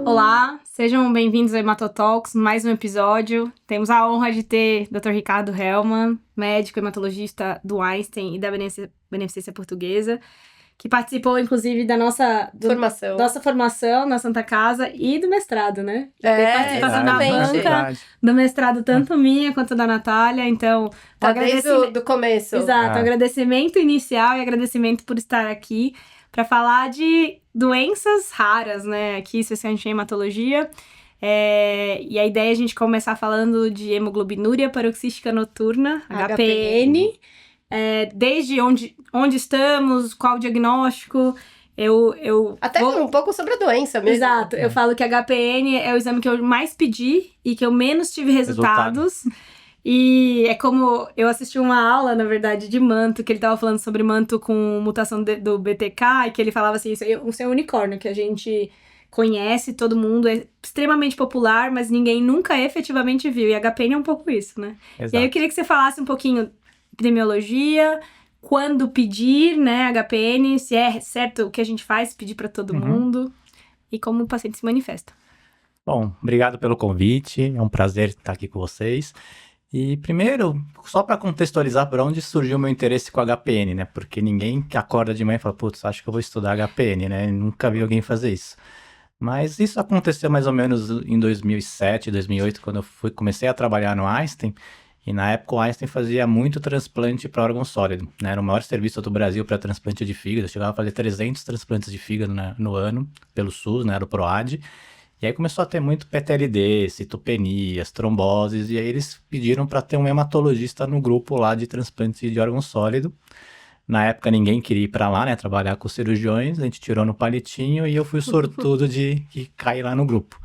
Olá, sejam bem-vindos ao Hematotalks, mais um episódio. Temos a honra de ter Dr. Ricardo Hellmann, médico hematologista do Einstein e da Beneficência Portuguesa, que participou, inclusive, da nossa formação na Santa Casa e do mestrado, né? Tem participação na banca do mestrado, tanto minha quanto da Natália, então... Tá desde do começo. Exato, agradecimento inicial e agradecimento por estar aqui para falar de doenças raras, né? Aqui, especialmente em hematologia. E a ideia é a gente começar falando de hemoglobinúria paroxística noturna, HPN. Desde onde estamos, qual o diagnóstico. Até um pouco sobre a doença mesmo. Exato, eu falo que HPN é o exame que eu mais pedi e que eu menos tive resultados. E é como eu assisti uma aula, na verdade, de manto, que ele tava falando sobre manto com mutação do BTK, e que ele falava assim, isso é um unicórnio, que a gente conhece, todo mundo, é extremamente popular, mas ninguém nunca efetivamente viu. E HPN é um pouco isso, né? Exato. E aí eu queria que você falasse um pouquinho de epidemiologia, quando pedir, né, HPN, se é certo o que a gente faz, pedir para todo mundo, e como o paciente se manifesta. Bom, obrigado pelo convite, é um prazer estar aqui com vocês. E primeiro, só para contextualizar por onde surgiu o meu interesse com HPN, né? Porque ninguém que acorda de manhã e fala, putz, acho que eu vou estudar HPN, né? Nunca vi alguém fazer isso. Mas isso aconteceu mais ou menos em 2007, 2008, quando eu comecei a trabalhar no Einstein. E na época o Einstein fazia muito transplante para órgão sólido, né? Era o maior serviço do Brasil para transplante de fígado. Eu chegava a fazer 300 transplantes de fígado no ano, pelo SUS, né? Era o PROAD. E aí começou a ter muito PTLD, citopenias, tromboses, e aí eles pediram para ter um hematologista no grupo lá de transplante de órgão sólido. Na época ninguém queria ir para lá, né, trabalhar com cirurgiões, a gente tirou no palitinho e eu fui sortudo de cair lá no grupo.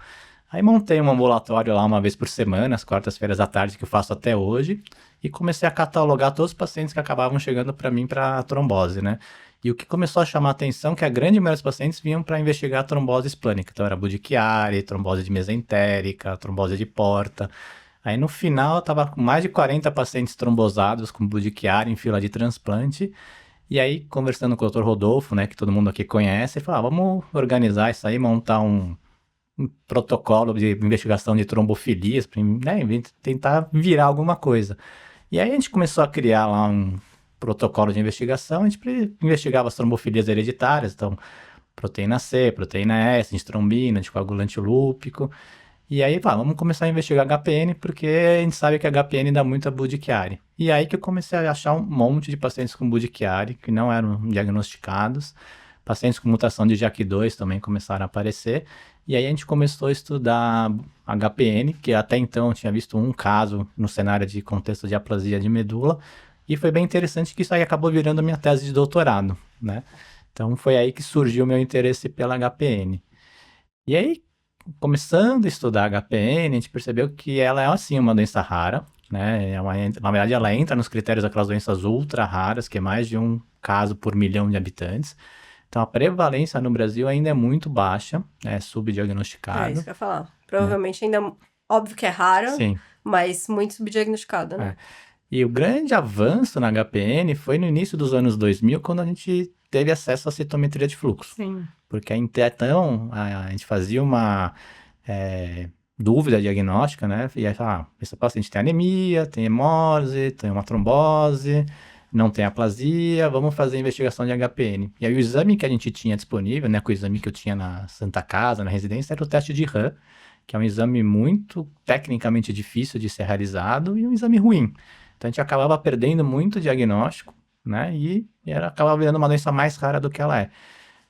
Aí montei um ambulatório lá uma vez por semana, às quartas-feiras à tarde, que eu faço até hoje, e comecei a catalogar todos os pacientes que acabavam chegando para mim para trombose, né? E o que começou a chamar a atenção é que a grande maioria dos pacientes vinham para investigar trombose esplânica. Então era Budd-Chiari, trombose de mesentérica, trombose de porta. Aí no final eu estava com mais de 40 pacientes trombosados com Budd-Chiari em fila de transplante. E aí, conversando com o Dr. Rodolfo, né, que todo mundo aqui conhece, ele falou, vamos organizar isso aí, montar um protocolo de investigação de trombofilias, né, tentar virar alguma coisa. E aí a gente começou a criar lá um protocolo de investigação, a gente investigava as trombofilias hereditárias, então proteína C, proteína S, antitrombina, anticoagulante lúpico. E aí, vamos começar a investigar HPN, porque a gente sabe que HPN dá muita Budd-Chiari. E aí que eu comecei a achar um monte de pacientes com Budd-Chiari que não eram diagnosticados. Pacientes com mutação de JAK2 também começaram a aparecer. E aí a gente começou a estudar HPN, que até então eu tinha visto um caso no cenário de contexto de aplasia de medula. E foi bem interessante que isso aí acabou virando a minha tese de doutorado, né? Então foi aí que surgiu o meu interesse pela HPN. E aí, começando a estudar HPN, a gente percebeu que ela é, assim, uma doença rara, né? Na verdade, ela entra nos critérios daquelas doenças ultra raras, que é mais de um caso por milhão de habitantes. Então, a prevalência no Brasil ainda é muito baixa, né? Subdiagnosticada. É isso que eu ia falar. Provavelmente ainda, óbvio que é rara, Sim. mas muito subdiagnosticada, né? E o grande avanço na HPN foi no início dos anos 2000, quando a gente teve acesso à citometria de fluxo. Sim. Porque então a gente fazia uma dúvida diagnóstica, né? E aí, esse paciente tem anemia, tem hemólise, tem uma trombose, não tem aplasia, vamos fazer a investigação de HPN. E aí o exame que a gente tinha disponível, né? Com o exame que eu tinha na Santa Casa, na residência, era o teste de RAM, que é um exame muito tecnicamente difícil de ser realizado e um exame ruim. Então a gente acabava perdendo muito diagnóstico, né? E acabava virando uma doença mais rara do que ela é.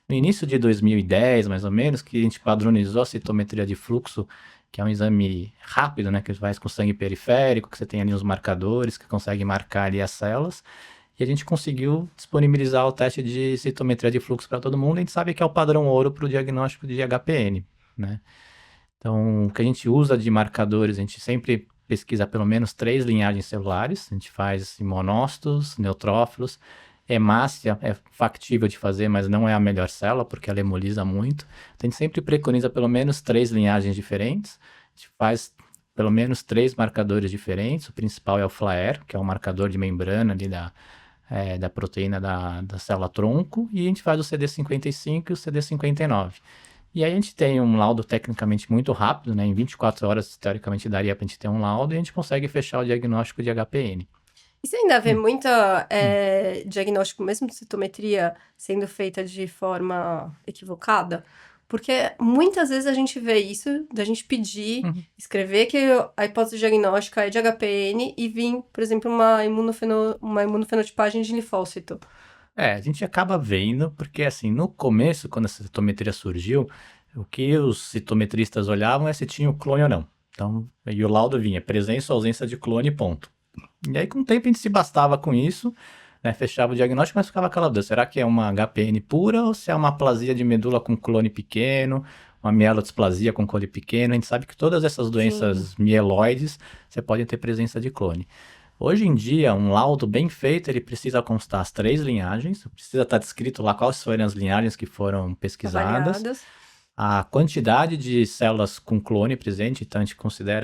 No início de 2010, mais ou menos, que a gente padronizou a citometria de fluxo, que é um exame rápido, né? Que faz com sangue periférico, que você tem ali os marcadores, que consegue marcar ali as células. E a gente conseguiu disponibilizar o teste de citometria de fluxo para todo mundo. A gente sabe que é o padrão ouro para o diagnóstico de HPN, né? Então, o que a gente usa de marcadores, a gente sempre pesquisa pelo menos 3 linhagens celulares. A gente faz monócitos, neutrófilos. Hemácia é factível de fazer, mas não é a melhor célula, porque ela hemoliza muito. Então, a gente sempre preconiza pelo menos 3 linhagens diferentes. A gente faz pelo menos 3 marcadores diferentes. O principal é o FLAIR, que é um marcador de membrana ali da proteína da célula tronco. E a gente faz o CD55 e o CD59. E aí a gente tem um laudo tecnicamente muito rápido, né? Em 24 horas, teoricamente, daria para a gente ter um laudo e a gente consegue fechar o diagnóstico de HPN. E você ainda vê muita diagnóstico, mesmo de citometria, sendo feita de forma equivocada? Porque muitas vezes a gente vê isso, da gente pedir, escrever que a hipótese diagnóstica é de HPN e vir, por exemplo, uma imunofenotipagem de linfócito. A gente acaba vendo, porque assim, no começo, quando essa citometria surgiu, o que os citometristas olhavam é se tinha o clone ou não. Então, e o laudo vinha, presença ou ausência de clone, ponto. E aí, com o tempo, a gente se bastava com isso, né, fechava o diagnóstico, mas ficava aquela dúvida, será que é uma HPN pura ou se é uma aplasia de medula com clone pequeno, uma mielodisplasia com clone pequeno? A gente sabe que todas essas doenças mieloides, você pode ter presença de clone. Hoje em dia, um laudo bem feito, ele precisa constar as 3 linhagens, precisa estar descrito lá quais foram as linhagens que foram pesquisadas, avaliadas, a quantidade de células com clone presente, então a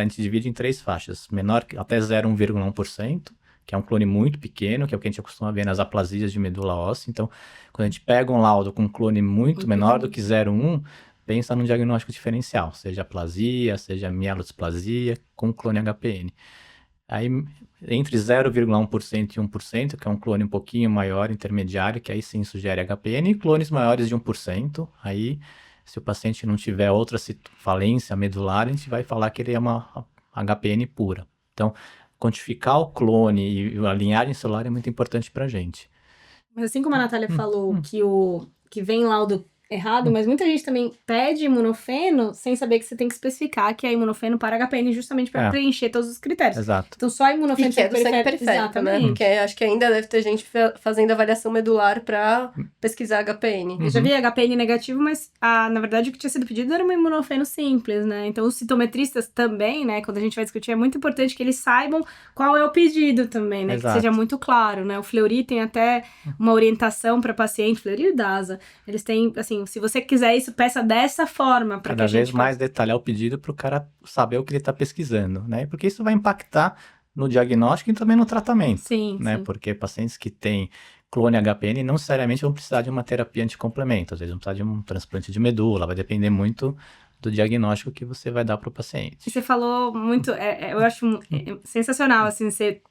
gente divide em 3 faixas, menor até 0,1%, que é um clone muito pequeno, que é o que a gente costuma ver nas aplasias de medula óssea. Então, quando a gente pega um laudo com um clone muito menor do que 0,1, pensa num diagnóstico diferencial, seja aplasia, seja mielodisplasia, com clone HPN. Aí, entre 0,1% e 1%, que é um clone um pouquinho maior, intermediário, que aí sim sugere HPN, e clones maiores de 1%, aí, se o paciente não tiver outra falência medular, a gente vai falar que ele é uma HPN pura. Então, quantificar o clone e a linhagem celular é muito importante pra gente. Mas assim como a Natália falou que vem laudo errado, mas muita gente também pede imunofeno sem saber que você tem que especificar que é imunofeno para HPN justamente para preencher todos os critérios. Exato. Então só imunofeno que é do sangue periférico, exatamente. Né? Porque acho que ainda deve ter gente fazendo avaliação medular para pesquisar HPN. Eu já vi HPN negativo, mas na verdade o que tinha sido pedido era um imunofeno simples, né? Então os citometristas também, né, quando a gente vai discutir, é muito importante que eles saibam qual é o pedido também, né? Exato. Que seja muito claro, né? O Fleury tem até uma orientação para paciente, Fleury e DASA. Eles têm, assim, se você quiser isso, peça dessa forma. Cada vez mais detalhar o pedido para o cara saber o que ele está pesquisando, né? Porque isso vai impactar no diagnóstico e também no tratamento. Sim, né? sim. Porque pacientes que têm clone HPN não necessariamente vão precisar de uma terapia anticomplemento, às vezes vão precisar de um transplante de medula, vai depender muito do diagnóstico que você vai dar para o paciente. E você falou muito, eu acho sensacional, assim, você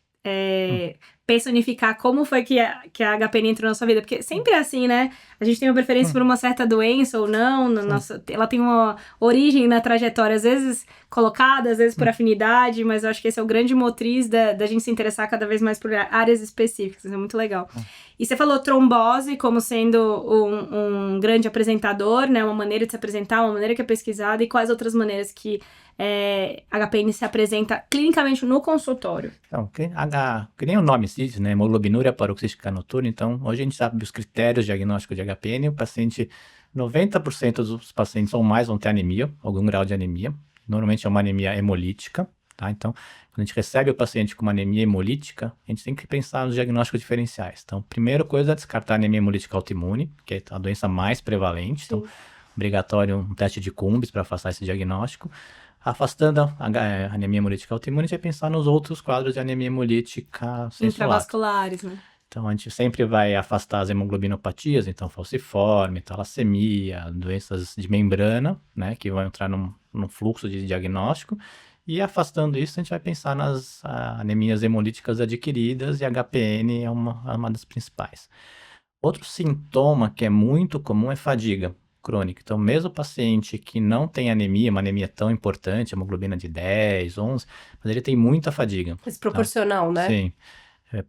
personificar como foi que a HPN entrou na sua vida, porque sempre é assim, né? A gente tem uma preferência por uma certa doença ou não, ela tem uma origem na trajetória, às vezes colocada, às vezes por afinidade, mas eu acho que esse é o grande motriz da gente se interessar cada vez mais por áreas específicas, é muito legal. E você falou trombose como sendo um grande apresentador, né? Uma maneira de se apresentar, uma maneira que é pesquisada, e quais outras maneiras que HPN se apresenta clinicamente no consultório? Então, que nem o nome diz, né? Hemoglobinuria paroxística noturna. Então, hoje a gente sabe os critérios diagnósticos de HPN. O paciente, 90% dos pacientes ou mais vão ter anemia, algum grau de anemia. Normalmente é uma anemia hemolítica, tá? Então, quando a gente recebe o paciente com uma anemia hemolítica, a gente tem que pensar nos diagnósticos diferenciais. Então, primeira coisa é descartar a anemia hemolítica autoimune, que é a doença mais prevalente. Sim. Então, obrigatório um teste de Cumbres para afastar esse diagnóstico. Afastando a anemia hemolítica autoimune, a gente vai pensar nos outros quadros de anemia hemolítica intravasculares, né? Então, a gente sempre vai afastar as hemoglobinopatias, então falciforme, talassemia, doenças de membrana, né, que vão entrar num fluxo de diagnóstico. E afastando isso, a gente vai pensar nas anemias hemolíticas adquiridas, e HPN é uma das principais. Outro sintoma que é muito comum é fadiga crônica. Então, mesmo o paciente que não tem anemia, uma anemia tão importante, hemoglobina de 10, 11, mas ele tem muita fadiga. Desproporcional, tá? Né? Sim,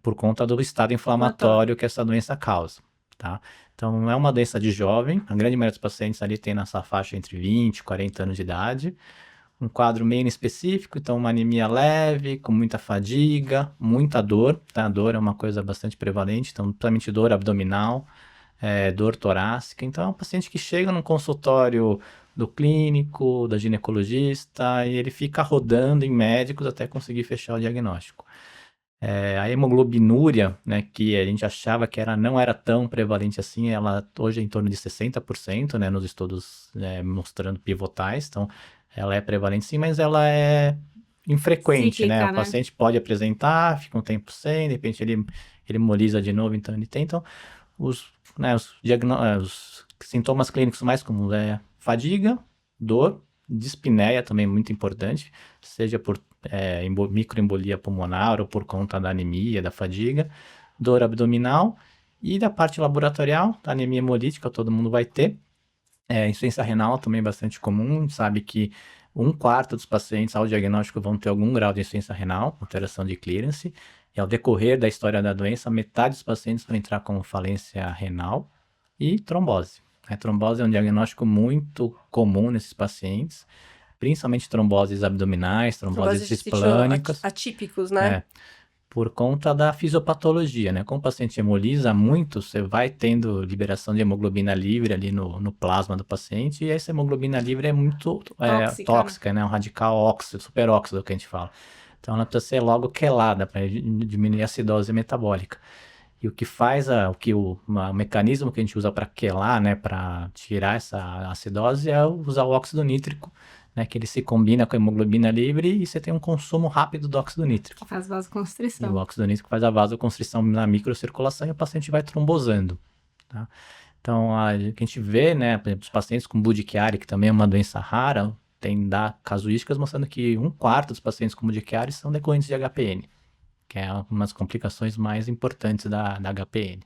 por conta do estado inflamatório que essa doença causa, tá? Então, é uma doença de jovem, a grande maioria dos pacientes ali tem nessa faixa entre 20 e 40 anos de idade, um quadro meio inespecífico, então uma anemia leve, com muita fadiga, muita dor, tá? A dor é uma coisa bastante prevalente, então, principalmente dor abdominal, dor torácica. Então, é um paciente que chega num consultório do clínico, da ginecologista, e ele fica rodando em médicos até conseguir fechar o diagnóstico. A hemoglobinúria, né, que a gente achava que não era tão prevalente assim, ela hoje é em torno de 60%, né, nos estudos mostrando pivotais, então ela é prevalente sim, mas ela é infrequente, cíclica, né? O paciente pode apresentar, fica um tempo sem, de repente ele hemoliza de novo, então ele tem. Então, os sintomas clínicos mais comuns fadiga, dor, dispneia também muito importante, seja por microembolia pulmonar ou por conta da anemia, da fadiga, dor abdominal e da parte laboratorial, da anemia hemolítica, todo mundo vai ter. Insuficiência renal também é bastante comum, a gente sabe que 1/4 dos pacientes ao diagnóstico vão ter algum grau de insuficiência renal, alteração de clearance, e ao decorrer da história da doença, metade dos pacientes vão entrar com falência renal e trombose. A trombose é um diagnóstico muito comum nesses pacientes, principalmente tromboses abdominais, tromboses esplânicas. Atípicos, né? Por conta da fisiopatologia, né? Como o paciente hemoliza muito, você vai tendo liberação de hemoglobina livre ali no plasma do paciente, e essa hemoglobina livre é muito tóxica, né? Um radical óxido, superóxido que a gente fala. Então ela precisa ser logo quelada para diminuir a acidose metabólica. E o que faz, o mecanismo que a gente usa para quelar, né, para tirar essa acidose é usar o óxido nítrico, né, que ele se combina com a hemoglobina livre e você tem um consumo rápido do óxido nítrico. Faz vasoconstrição. E o óxido nítrico faz a vasoconstrição na microcirculação e o paciente vai trombosando, tá? Então, a gente vê, né, por exemplo, os pacientes com Budd-Chiari, que também é uma doença rara, tem casuísticas mostrando que 1/4 dos pacientes com Budd-Chiari são decorrentes de HPN, que é uma das complicações mais importantes da HPN.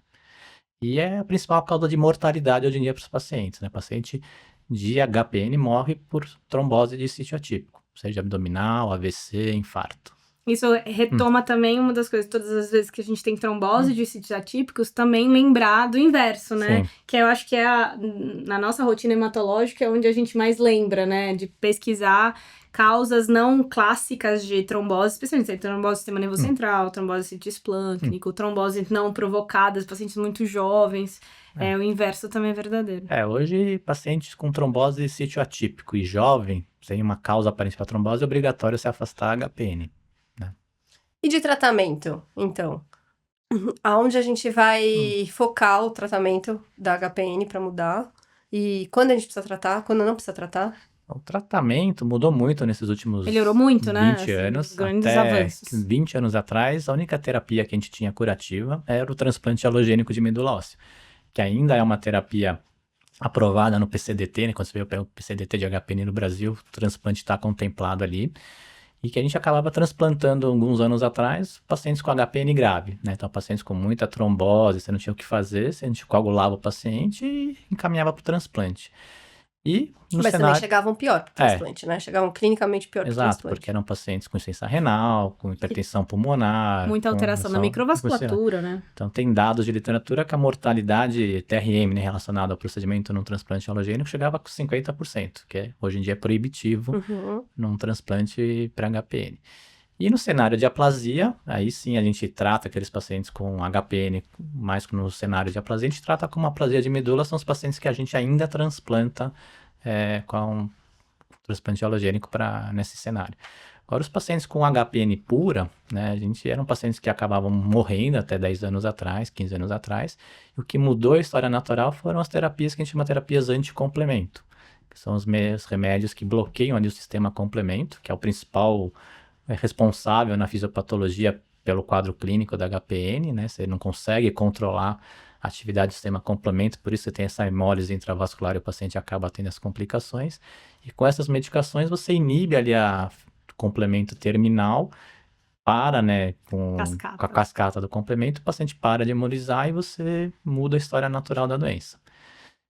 E é a principal causa de mortalidade hoje em dia para os pacientes, né? Paciente de HPN morre por trombose de sítio atípico, seja abdominal, AVC, infarto. Isso retoma também uma das coisas, todas as vezes que a gente tem trombose de sítios atípicos, também lembrar do inverso, né? Sim. Que eu acho que na nossa rotina hematológica é onde a gente mais lembra, né? De pesquisar causas não clássicas de trombose, especialmente trombose do sistema nervoso central, trombose sítio esplâncnico, trombose não provocadas, pacientes muito jovens. O inverso também é verdadeiro. Hoje, pacientes com trombose de sítio atípico e jovem, sem uma causa aparente para trombose, é obrigatório se afastar HPN. E de tratamento, então? Aonde a gente vai focar o tratamento da HPN para mudar? E quando a gente precisa tratar, quando não precisa tratar? O tratamento mudou muito nesses últimos Melhorou muito, 20 anos. Grandes até avanços. 20 anos atrás, a única terapia que a gente tinha curativa era o transplante halogênico de medula óssea, que ainda é uma terapia aprovada no PCDT, né? Quando você vê o PCDT de HPN no Brasil, o transplante está contemplado ali. E que a gente acabava transplantando alguns anos atrás pacientes com HPN grave, né? Então, pacientes com muita trombose, você não tinha o que fazer, você coagulava o paciente e encaminhava para o transplante. E no Mas cenário... também chegavam pior pro transplante, né? Chegavam clinicamente pior pro transplante. Exato, porque eram pacientes com insuficiência renal, com hipertensão pulmonar. Muita alteração na microvasculatura, né? Então, tem dados de literatura que a mortalidade TRM, né, relacionada ao procedimento num transplante halogênico chegava com 50%, que hoje em dia é proibitivo num transplante para HPN. E no cenário de aplasia, aí sim a gente trata aqueles pacientes com HPN, mais no cenário de aplasia, a gente trata como aplasia de medula, são os pacientes que a gente ainda transplanta com transplante halogênico nesse cenário. Agora, os pacientes com HPN pura, né, eram pacientes que acabavam morrendo até 10 anos atrás, 15 anos atrás, e o que mudou a história natural foram as terapias que a gente chama de terapias anticomplemento, que são os remédios que bloqueiam ali o sistema complemento, que é o principal responsável na fisiopatologia pelo quadro clínico da HPN, né? Você não consegue controlar a atividade do sistema complemento, por isso você tem essa hemólise intravascular e o paciente acaba tendo as complicações. E com essas medicações você inibe ali o complemento terminal, né, com a cascata do complemento, o paciente para de hemolizar e você muda a história natural da doença.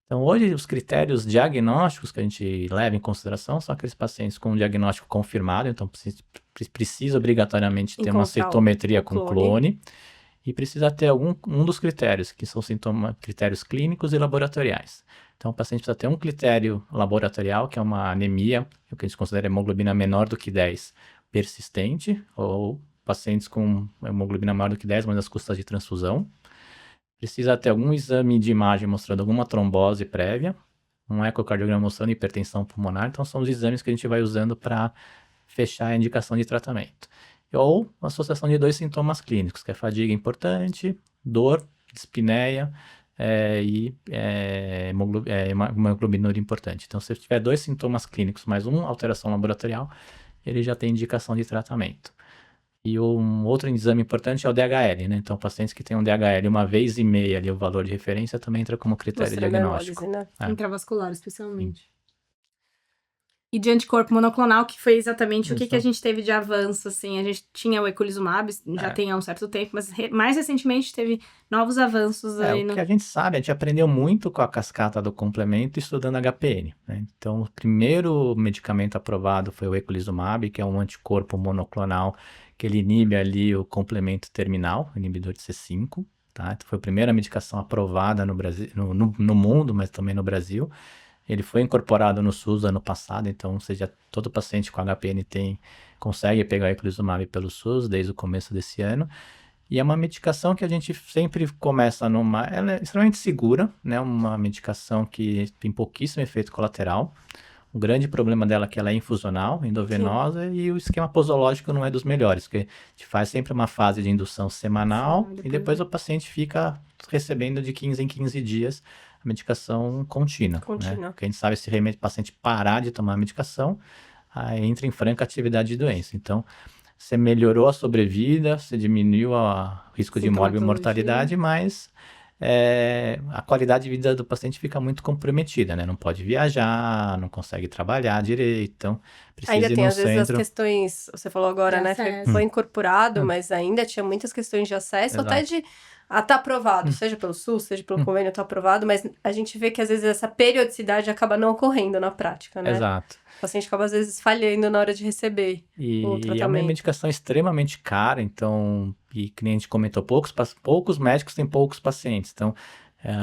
Então, hoje, os critérios diagnósticos que a gente leva em consideração são aqueles pacientes com um diagnóstico confirmado, então precisa obrigatoriamente ter uma citometria com clone e precisa ter um dos critérios, que são critérios clínicos e laboratoriais. Então, o paciente precisa ter um critério laboratorial, que é uma anemia, o que a gente considera hemoglobina menor do que 10, persistente, ou pacientes com hemoglobina maior do que 10, mas às custas de transfusão. Precisa ter algum exame de imagem mostrando alguma trombose prévia, um ecocardiograma mostrando hipertensão pulmonar. Então, são os exames que a gente vai usando para fechar a indicação de tratamento. Ou a associação de 2 sintomas clínicos, que é fadiga importante, dor, dispneia e hemoglobinúria importante. Então, se tiver 2 sintomas clínicos mais uma alteração laboratorial, ele já tem indicação de tratamento. E um outro exame importante é o DHL, né? Então, pacientes que têm um DHL 1,5 vezes ali o valor de referência também entra como critério diagnóstico. Né? Intravascular, especialmente. E de anticorpo monoclonal, que foi exatamente o que a gente teve de avanço, assim. A gente tinha o eculizumab, já tem há um certo tempo, mas mais recentemente teve novos avanços aí O que a gente sabe, a gente aprendeu muito com a cascata do complemento estudando HPN, né? Então, o primeiro medicamento aprovado foi o eculizumab, que é um anticorpo monoclonal que ele inibe ali o complemento terminal, inibidor de C5, tá? Então, foi a primeira medicação aprovada no Brasil, no mundo, mas também no Brasil. Ele foi incorporado no SUS ano passado, então, ou seja, todo paciente com HPN consegue pegar o eculizumab pelo SUS desde o começo desse ano. E é uma medicação que a gente sempre começa ela é extremamente segura, né? Uma medicação que tem pouquíssimo efeito colateral. O grande problema dela é que ela é infusional, endovenosa, e o esquema posológico não é dos melhores, porque a gente faz sempre uma fase de indução semanal e depois o paciente fica recebendo de 15 em 15 dias a medicação contínua. Né? Porque a gente sabe se o paciente parar de tomar a medicação, aí entra em franca atividade de doença. Então, você melhorou a sobrevida, você diminuiu o risco de morte e mortalidade, mas a qualidade de vida do paciente fica muito comprometida, né? Não pode viajar, não consegue trabalhar direito, então precisa ainda ir tem, no às vezes, centro. as questões, você falou agora, né? Foi incorporado, mas ainda tinha muitas questões de acesso, até de tá aprovado, seja pelo SUS, seja pelo convênio, tá aprovado, mas a gente vê que, às vezes, essa periodicidade acaba não ocorrendo na prática, né? Exato. O paciente acaba, às vezes, falhando na hora de receber o tratamento. E é uma medicação extremamente cara, então, e que nem a gente comentou, poucos médicos têm poucos pacientes. Então,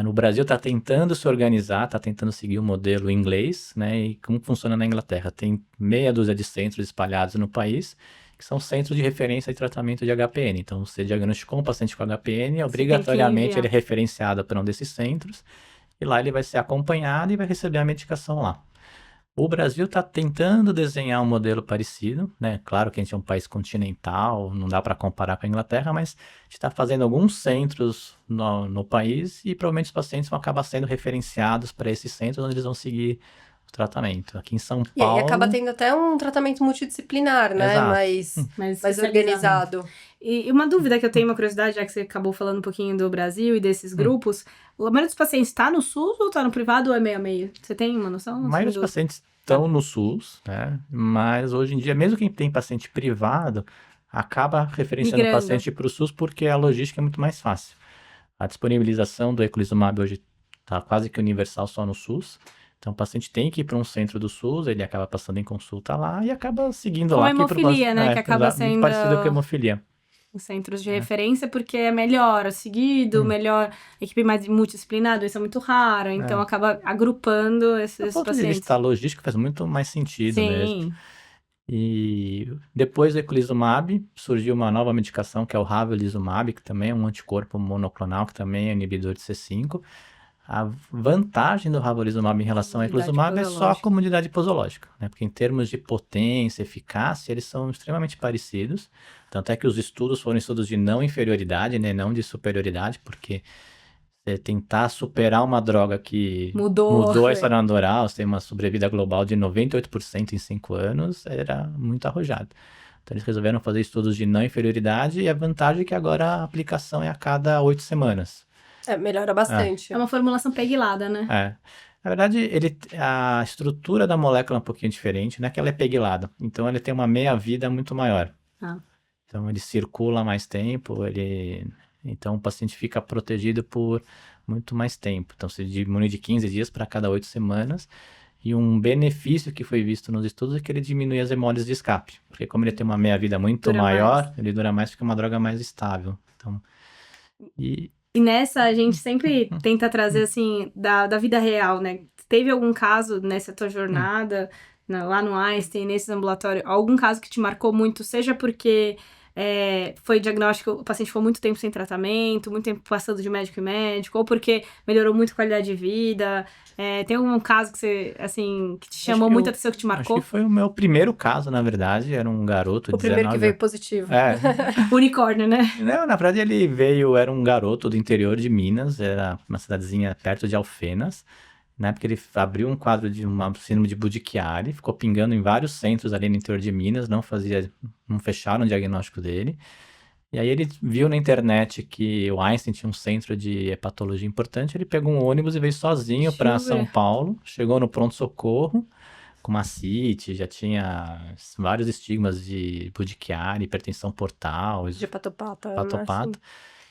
no Brasil está tentando se organizar, está tentando seguir o modelo inglês, né? E como funciona na Inglaterra? Tem meia dúzia de centros espalhados no país, que são centros de referência de tratamento de HPN. Então, você diagnosticou um paciente com HPN, obrigatoriamente ele é referenciado para um desses centros, e lá ele vai ser acompanhado e vai receber a medicação lá. O Brasil está tentando desenhar um modelo parecido, né? Claro que a gente é um país continental, não dá para comparar com a Inglaterra, mas a gente está fazendo alguns centros no país e provavelmente os pacientes vão acabar sendo referenciados para esses centros onde eles vão seguir o tratamento. Aqui em São Paulo... E aí acaba tendo até um tratamento multidisciplinar, né? Mais organizado. E uma dúvida que eu tenho, uma curiosidade, já que você acabou falando um pouquinho do Brasil e desses grupos, a maioria dos pacientes está no SUS ou está no privado ou é meio a meio? Você tem uma noção? A maioria dos pacientes estão no SUS, né? Mas hoje em dia, mesmo quem tem paciente privado, acaba referenciando o paciente para o SUS porque a logística é muito mais fácil. A disponibilização do eculizumab hoje está quase que universal só no SUS. Então, o paciente tem que ir para um centro do SUS, ele acaba passando em consulta lá e acaba seguindo lá. Com hemofilia, né? Que acaba sendo... Muito parecido com a hemofilia. Os centros de referência, porque é melhor seguido, melhor equipe mais multidisciplinar, doença muito rara, então acaba agrupando esses pacientes. Do ponto de vista logístico, faz muito mais sentido mesmo. E depois do eculizumab, surgiu uma nova medicação, que é o ravulizumab, que também é um anticorpo monoclonal, que também é inibidor de C5. A vantagem do ravulizumab em relação ao eculizumab é só a comunidade posológica, né? Porque em termos de potência, eficácia, eles são extremamente parecidos. Tanto é que os estudos foram estudos de não inferioridade, né? Não de superioridade, porque você tentar superar uma droga que mudou a história natural, você tem uma sobrevida global de 98% em 5 anos, era muito arrojado. Então eles resolveram fazer estudos de não inferioridade e a vantagem é que agora a aplicação é a cada 8 semanas. Melhora bastante. É uma formulação peguilada, né? Na verdade, a estrutura da molécula é um pouquinho diferente, não é que ela é peguilada. Então, ele tem uma meia-vida muito maior. Então, ele circula mais tempo, então o paciente fica protegido por muito mais tempo. Então, se diminui de 15 dias para cada 8 semanas. E um benefício que foi visto nos estudos é que ele diminui as hemólises de escape. Porque como ele tem uma meia-vida muito maior, ele dura mais porque é uma droga mais estável. Então, E nessa, a gente sempre tenta trazer, assim, da vida real, né? Teve algum caso nessa tua jornada, lá no Einstein, nesses ambulatórios, algum caso que te marcou muito, seja porque foi diagnóstico, o paciente ficou muito tempo sem tratamento, muito tempo passando de médico em médico, ou porque melhorou muito a qualidade de vida? Tem algum caso que você, assim, que te chamou muita atenção, que te marcou? Acho que foi o meu primeiro caso, na verdade, era um garoto de 19 anos. O primeiro que veio positivo. Unicórnio, né? Não, na verdade era um garoto do interior de Minas, era uma cidadezinha perto de Alfenas. Na época ele abriu um quadro de uma síndrome de Budd-Chiari, ficou pingando em vários centros ali no interior de Minas, não fecharam o diagnóstico dele. E aí ele viu na internet que o Einstein tinha um centro de hepatologia importante, ele pegou um ônibus e veio sozinho para São Paulo, chegou no pronto-socorro, com mastite, já tinha vários estigmas de Budd-Chiari, hipertensão portal, De patopata, né? patopata.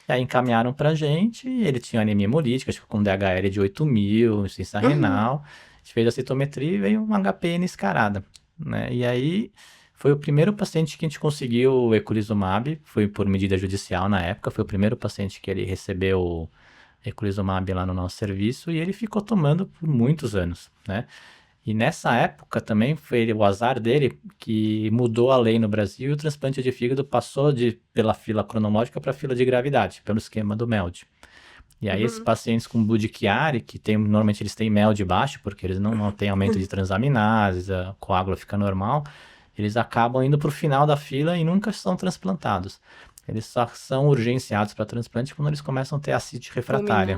E aí encaminharam pra gente, e ele tinha anemia hemolítica, acho que com DHL de 8.000, insuficiência renal. A gente fez a citometria e veio um HPN escarada, né? E aí foi o primeiro paciente que a gente conseguiu o eculizumab, foi por medida judicial na época, foi o primeiro paciente que ele recebeu o eculizumab lá no nosso serviço, e ele ficou tomando por muitos anos, né? E nessa época também foi o azar dele que mudou a lei no Brasil e o transplante de fígado passou pela fila cronológica para a fila de gravidade, pelo esquema do MELD. E aí esses pacientes com Budd-Chiari, que normalmente eles têm MELD baixo, porque eles não têm aumento de transaminases, a coágula fica normal, eles acabam indo para o final da fila e nunca são transplantados. Eles só são urgenciados para transplante quando eles começam a ter ascite refratária.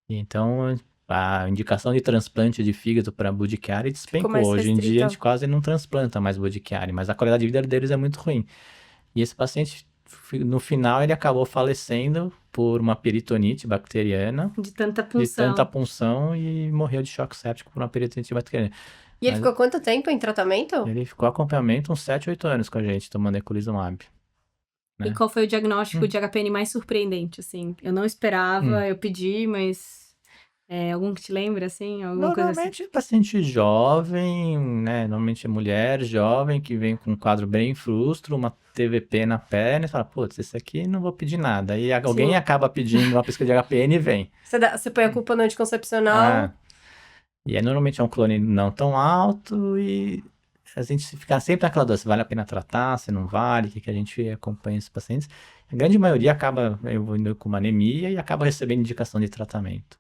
E então a indicação de transplante de fígado para Budd-Chiari despencou. Hoje em dia a gente quase não transplanta mais Budd-Chiari, mas a qualidade de vida deles é muito ruim. E esse paciente, no final, ele acabou falecendo por uma peritonite bacteriana. De tanta punção. E morreu de choque séptico por uma peritonite bacteriana. E ele ficou quanto tempo em tratamento? Ele ficou acompanhamento uns 7, 8 anos com a gente, tomando eculizumab. E qual foi o diagnóstico de HPN mais surpreendente, assim? Eu não esperava, eu pedi, mas... algum que te lembra, assim? Normalmente é paciente jovem, né? Normalmente é mulher jovem que vem com um quadro bem frustro, uma TVP na perna e fala, putz, esse aqui não vou pedir nada. Aí alguém acaba pedindo uma pesquisa de HPN e vem. Você põe a culpa no anticoncepcional. E aí normalmente é um clone não tão alto e a gente fica sempre naquela dúvida, se vale a pena tratar, se não vale, o que a gente acompanha esses pacientes. A grande maioria acaba evoluindo com uma anemia e acaba recebendo indicação de tratamento.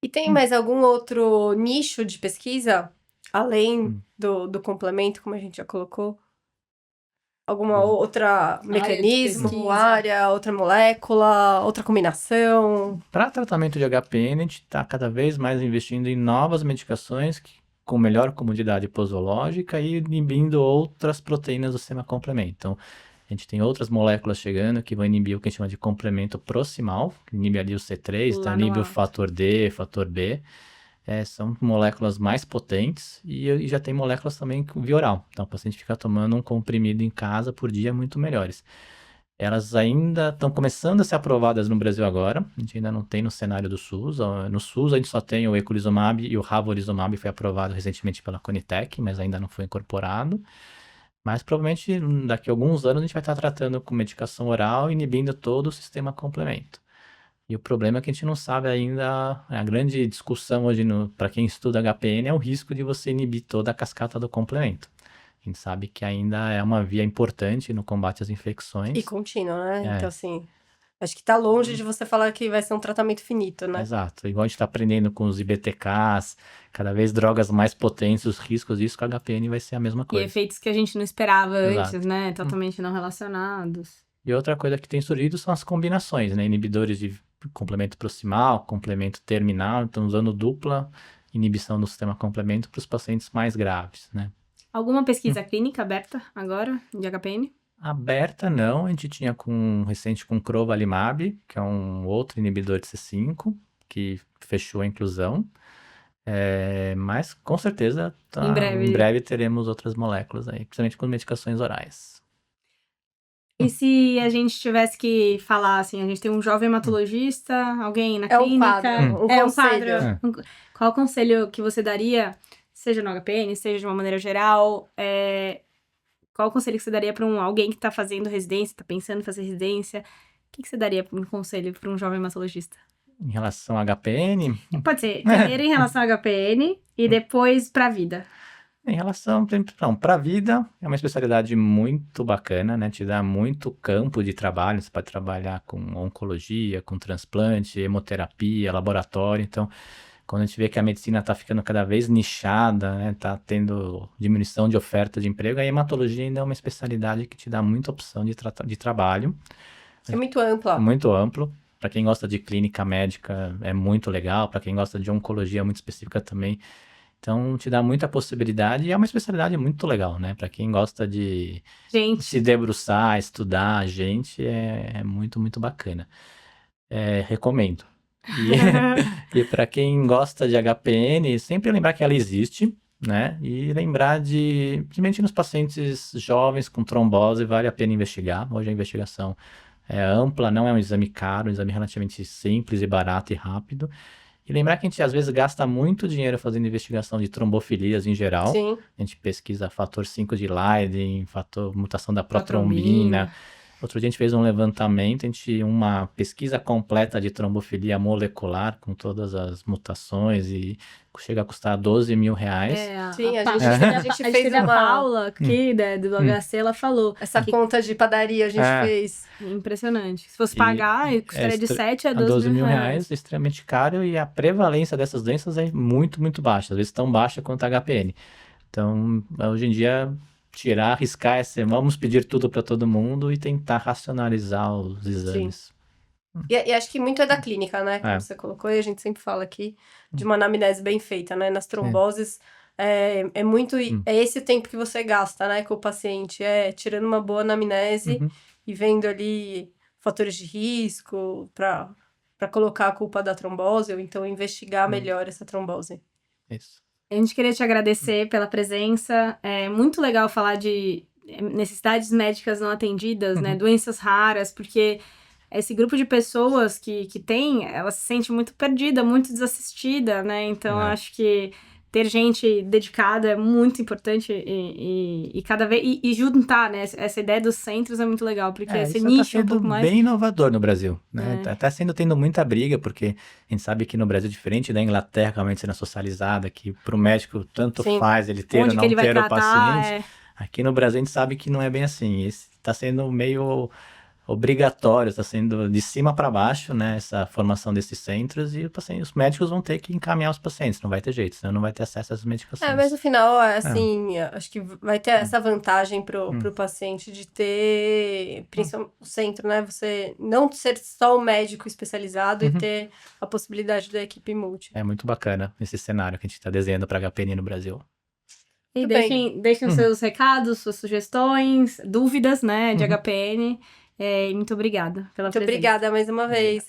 E tem mais algum outro nicho de pesquisa, além do complemento, como a gente já colocou? Alguma outra mecanismo, área, outra molécula, outra combinação? Para tratamento de HPN, a gente está cada vez mais investindo em novas medicações com melhor comunidade posológica e inibindo outras proteínas do sistema complemento. Então, a gente tem outras moléculas chegando que vão inibir o que a gente chama de complemento proximal, que inibe ali o C3, então inibe o fator D, fator B. São moléculas mais potentes e já tem moléculas também via oral. Então, o paciente fica tomando um comprimido em casa por dia muito melhores. Elas ainda estão começando a ser aprovadas no Brasil agora. A gente ainda não tem no cenário do SUS. No SUS, a gente só tem o eculizumab e o ravorizumab foi aprovado recentemente pela Conitec, mas ainda não foi incorporado. Mas provavelmente daqui a alguns anos a gente vai estar tratando com medicação oral, inibindo todo o sistema complemento. E o problema é que a gente não sabe ainda, a grande discussão hoje para quem estuda HPN é o risco de você inibir toda a cascata do complemento. A gente sabe que ainda é uma via importante no combate às infecções. E contínua, né? Então, assim, acho que tá longe de você falar que vai ser um tratamento finito, né? Exato. Igual a gente tá aprendendo com os IBTKs, cada vez drogas mais potentes, os riscos disso com a HPN vai ser a mesma coisa. E efeitos que a gente não esperava antes, né? Totalmente não relacionados. E outra coisa que tem surgido são as combinações, né? Inibidores de complemento proximal, complemento terminal, então usando dupla inibição do sistema complemento para os pacientes mais graves, né? Alguma pesquisa clínica aberta agora de HPN? Aberta não, a gente tinha recente com crovalimab, que é um outro inibidor de C5, que fechou a inclusão, mas com certeza em breve teremos outras moléculas aí, principalmente com medicações orais. E se a gente tivesse que falar, assim, a gente tem um jovem hematologista, alguém na clínica... Um conselho. Qual conselho que você daria, seja no HPN, seja de uma maneira geral, qual conselho que você daria para alguém que está fazendo residência, está pensando em fazer residência? O que você daria um conselho para um jovem hematologista? Em relação ao HPN? Pode ser, primeiro em relação ao HPN e depois para a vida. Em relação, para a vida, é uma especialidade muito bacana, né? Te dá muito campo de trabalho. Você pode trabalhar com oncologia, com transplante, hemoterapia, laboratório. Então, quando a gente vê que a medicina está ficando cada vez nichada, né? Está tendo diminuição de oferta de emprego, a hematologia ainda é uma especialidade que te dá muita opção de trabalho. É muito ampla. Muito amplo. Para quem gosta de clínica médica, é muito legal. Para quem gosta de oncologia muito específica também. Então, te dá muita possibilidade e é uma especialidade muito legal, né? Para quem gosta de se debruçar, estudar, é muito, muito bacana. Recomendo. E para quem gosta de HPN, sempre lembrar que ela existe. né? E lembrar de, principalmente nos pacientes jovens com trombose, vale a pena investigar. Hoje a investigação é ampla, não é um exame caro, é um exame relativamente simples e barato e rápido. E lembrar que a gente às vezes gasta muito dinheiro fazendo investigação de trombofilias em geral. Sim. A gente pesquisa fator 5 de Leiden, mutação da protrombina. Outro dia a gente fez um levantamento, uma pesquisa completa de trombofilia molecular com todas as mutações e chega a custar R$12.000. Sim, a gente fez uma... a Paula aqui, do HC, ela falou. Essa conta de padaria a gente fez. Impressionante. Se fosse pagar, custaria de 7 a R$12.000, extremamente caro, e a prevalência dessas doenças é muito, muito baixa, às vezes tão baixa quanto a HPN. Então, hoje em dia, arriscar vamos pedir tudo para todo mundo e tentar racionalizar os exames. E acho que muito é da clínica, né? Como você colocou, e a gente sempre fala aqui de uma anamnese bem feita, né? Nas tromboses, é muito... É esse o tempo que você gasta, né? Com o paciente, tirando uma boa anamnese e vendo ali fatores de risco para colocar a culpa da trombose, ou então investigar melhor essa trombose. Isso. A gente queria te agradecer pela presença. É muito legal falar de necessidades médicas não atendidas, né? Doenças raras, porque esse grupo de pessoas que tem, ela se sente muito perdida, muito desassistida, né? Então, eu acho que ter gente dedicada é muito importante e cada vez... E juntar, né? Essa ideia dos centros é muito legal, porque esse nicho um pouco mais... bem inovador no Brasil, né? Tá tendo muita briga, porque a gente sabe que no Brasil, diferente da Inglaterra, com a medicina socializada, que pro médico tanto faz ele ter ou não ter o paciente. Aqui no Brasil a gente sabe que não é bem assim. Esse tá sendo meio obrigatório, está sendo de cima para baixo, né, essa formação desses centros, e os médicos vão ter que encaminhar os pacientes, não vai ter jeito, senão não vai ter acesso às medicações. Mas no final, assim, acho que vai ter essa vantagem pro paciente de ter, principalmente o centro, né, você não ser só o médico especializado e ter a possibilidade da equipe multi. É muito bacana esse cenário que a gente está desenhando para HPN no Brasil. E deixem os seus recados, suas sugestões, dúvidas, né, de HPN. Muito obrigada pela presença. Muito obrigada mais uma vez.